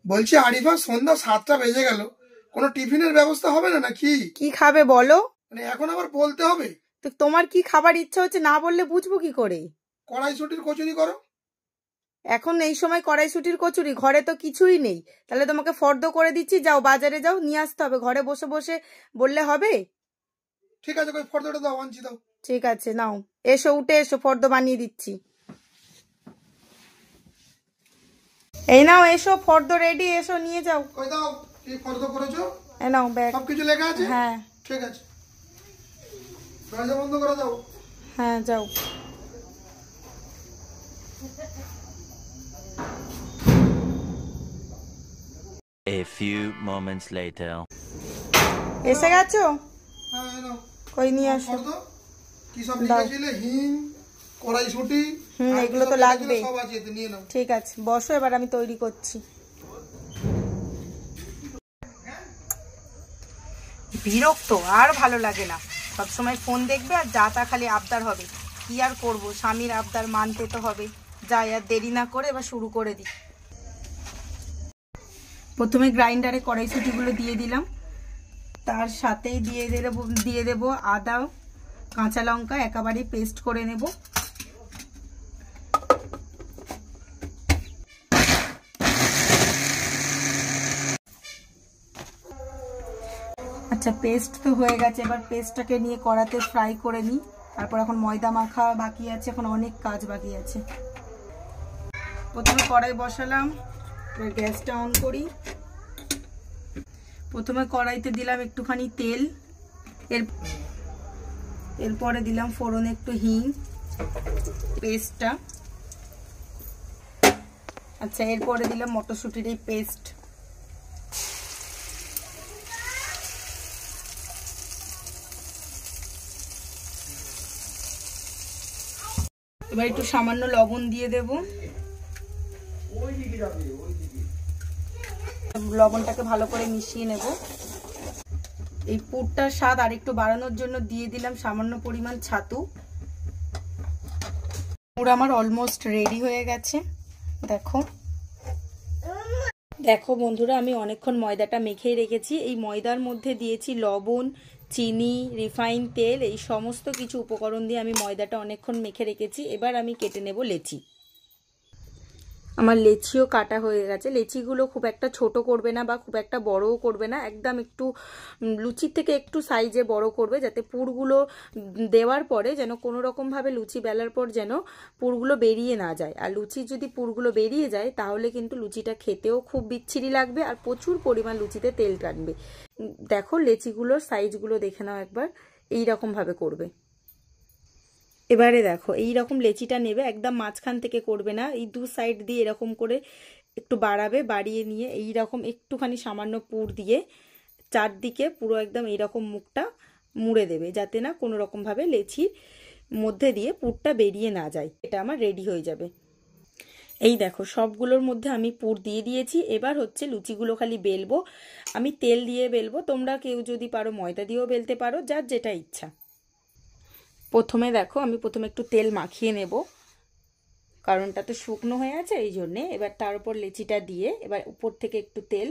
বলছি আরিফা, সন্ধ্যা 7টা বেজে গেল, কোনো টিফিনের ব্যবস্থা হবে না নাকি? কি খাবে বলো? মানে এখন আবার বলতে হবে? তো তোমার কি খাবার ইচ্ছা হচ্ছে না বললে বুঝবো কি করে? কড়াইশুটির কচুরি করো। এখন এই সময় কড়াইশুটির কচুরি? ঘরে তো কিছুই নেই। তাহলে তোমাকে ফর্দ করে দিচ্ছি, যাও বাজারে যাও, নিয়ে আসতে হবে। ঘরে বসে বসে বললে হবে? ঠিক আছে, ওই ফর্দটা দাও, আনছি দাও। ঠিক আছে, নাও, এসো, উঠে এসো, ফর্দ বানিয়ে দিচ্ছি। এই নাও, এসো, ফর্দ রেডি, এসো নিয়ে যাও। ওই দাও, কি ফর্দ করেছো? এই নাও ব্যাগ। সবকিছু লেখা আছে? হ্যাঁ ঠিক আছে, দরজা বন্ধ করে দাও। হ্যাঁ, যাও। A few moments later. এসে গেছো? হ্যাঁ, নাও। কই নিয়ে আসো। ফর্দ কি সব লিখেছিলে? হিং, কড়াইশুটি, এগুলো তো লাগবে। সব আছে, নিয়ে নাও। ঠিক আছে, বসো, এবার আমি তৈরি করছি। বিরক্ত, আর ভালো লাগে না। সবসময় ফোন দেখবে আর যা তা খালি আবদার হবে। কি আর করবো, স্বামীর আবদার মানতে তো হবে। যাই, আর দেরি না করে এবার শুরু করে দিই। প্রথমে গ্রাইন্ডারে কড়াইশুটিগুলো দিয়ে দিলাম, তার সাথেই দিয়ে দেব আদা, কাঁচা লঙ্কা একেবারে পেস্ট করে নেব। আচ্ছা, পেস্ট তো হয়ে গেছে, এবার পেস্টটাকে নিয়ে কড়াতে ফ্রাই করে নিই। তারপর এখন ময়দা মাখা বাকি আছে, এখন অনেক কাজ বাকি আছে। প্রথমে কড়াই বসালাম, এবার গ্যাসটা অন করি। প্রথমে কড়াইতে দিলাম একটুখানি তেল, এরপরে দিলাম ফোড়নে একটু হিং, পেস্টটা। আচ্ছা, এরপরে দিলাম মটরশুঁটির এই পেস্ট। এবার একটু সামান্য লবণ দিয়ে দেব। লবণটাকে ভালো করে মিশিয়ে নেব। এই পুরটার স্বাদ আর একটু বাড়ানোর জন্য দিয়ে দিলাম সামান্য পরিমাণ ছাতু। পুর আমার অলমোস্ট রেডি হয়ে গেছে। দেখো দেখো বন্ধুরা, আমি অনেকক্ষণ ময়দাটা মেখেই রেখেছি। এই ময়দার মধ্যে দিয়েছি লবণ, চিনি, রিফাইন তেল, এই সমস্ত কিছু উপকরণ দিয়ে আমি ময়দাটা অনেকক্ষণ মেখে রেখেছি। এবার আমি কেটে নেব লেচি। আমার লেচিও কাটা হয়ে গেছে। লেচিগুলো খুব একটা ছোট করবে না বা খুব একটা বড়ও করবে না, একদম একটু লুচির থেকে একটু সাইজে বড় করবে, যাতে পুরগুলো দেওয়ার পরে যেন কোনো রকমভাবে লুচি বেলার পর যেন পুরগুলো বেরিয়ে না যায়। আর লুচির যদি পুরগুলো বেরিয়ে যায় তাহলে কিন্তু লুচিটা খেতেও খুব বিচ্ছিরি লাগবে আর প্রচুর পরিমাণ লুচিতে তেল টানবে। দেখো লেচিগুলোর সাইজগুলো দেখে নাও একবার, এইরকমভাবে করবে। এবারে দেখো, এই রকম লেচিটা নেবে, একদম মাঝখান থেকে করবে না, এই দু সাইড দিয়ে এরকম করে একটু বাড়াবে, বাড়িয়ে নিয়ে এই রকম একটুখানি সামান্য পুর দিয়ে চারদিকে পুরো একদম এইরকম মুখটা মুড়ে দেবে, যাতে না কোনো রকমভাবে লেচির মধ্যে দিয়ে পুরটা বেরিয়ে না যায়। এটা আমার রেডি হয়ে যাবে। এই দেখো, সবগুলোর মধ্যে আমি পুর দিয়ে দিয়েছি। এবার হচ্ছে লুচিগুলো খালি বেলবো। আমি তেল দিয়ে বেলবো, তোমরা কেউ যদি পারো ময়দা দিয়েও বেলতে পারো, যার যেটা ইচ্ছা। প্রথমে দেখো, আমি প্রথমে একটু তেল মাখিয়ে নেব, কারণটা তো শুকনো হয়ে আছে এই জন্যে। এবার তার উপর লেচিটা দিয়ে, এবার উপর থেকে একটু তেল,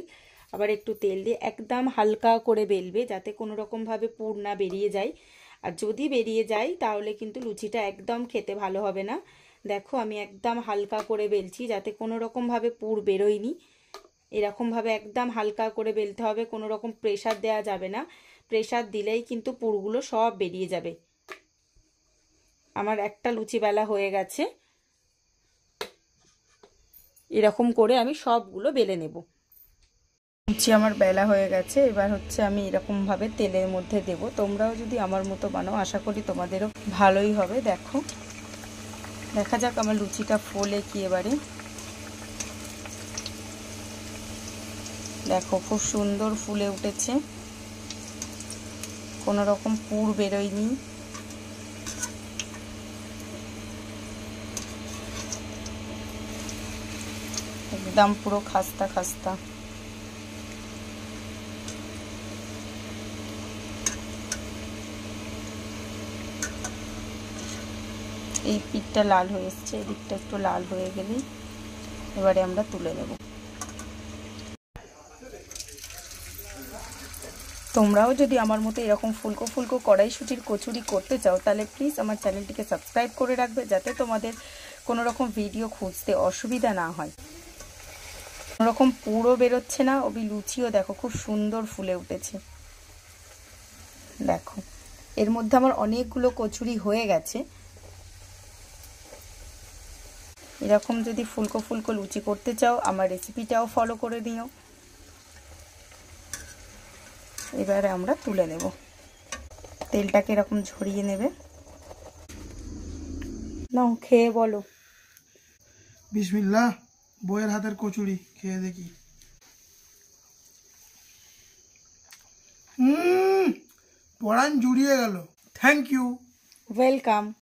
আবার একটু তেল দিয়ে একদম হালকা করে বেলবে, যাতে কোনো রকমভাবে পুর না বেরিয়ে যায়। আর যদি বেরিয়ে যায় তাহলে কিন্তু লুচিটা একদম খেতে ভালো হবে না। দেখো, আমি একদম হালকা করে বেলছি, যাতে কোনো রকমভাবে পুর বেরোয়নি। এরকমভাবে একদম হালকা করে বেলতে হবে, কোনো রকম প্রেসার দেওয়া যাবে না। প্রেসার দিলেই কিন্তু পুরগুলো সব বেরিয়ে যাবে। আমার একটা লুচি বেলা হয়ে গেছে। এরকম করে আমি সবগুলো বেলে নেব। লুচি আমার বেলা হয়ে গেছে। এবার হচ্ছে আমি এরকমভাবে তেলের মধ্যে দেব। তোমরাও যদি আমার মতো বানাও, আশা করি তোমাদেরও ভালোই হবে। দেখো, দেখা যাক আমার লুচিটা ফোলে কি। এবারে দেখো, খুব সুন্দর ফুলে উঠেছে, কোনো রকম পুর বেরোয়নি। একদম পুরো খাস্তা খাস্তা। এই পিঠটা লাল হয়ে এসছে, এদিকটা একটু লাল হয়ে গেলেই এবারে আমরা তুলে নেব। তোমরাও যদি আমার মতো এরকম ফুলকো ফুলকো কড়াইশুঁটির কচুরি করতে চাও তাহলে প্লিজ আমার চ্যানেলটিকে সাবস্ক্রাইব করে রাখবে, যাতে তোমাদের কোনো রকম ভিডিও খুঁজতে অসুবিধা না হয়। কোনো রকম পুরো বেরোচ্ছে না, ওই লুচিও দেখো খুব সুন্দর ফুলে উঠেছে। দেখো এর মধ্যে আমার অনেকগুলো কচুরি হয়ে গেছে। এরকম যদি ফুলকো ফুলকো লুচি করতে চাও আমার রেসিপিটাও ফলো করে নিও। এবারে আমরা তুলে নেব, তেলটাকে এরকম ঝরিয়ে নেবে। নাও খেয়ে বলো। বিসমিল্লাহ, বইয়ের হাতের কচুরি খেয়ে দেখি। পরাণ জুড়িয়ে গেল। Thank you. ওয়েলকাম।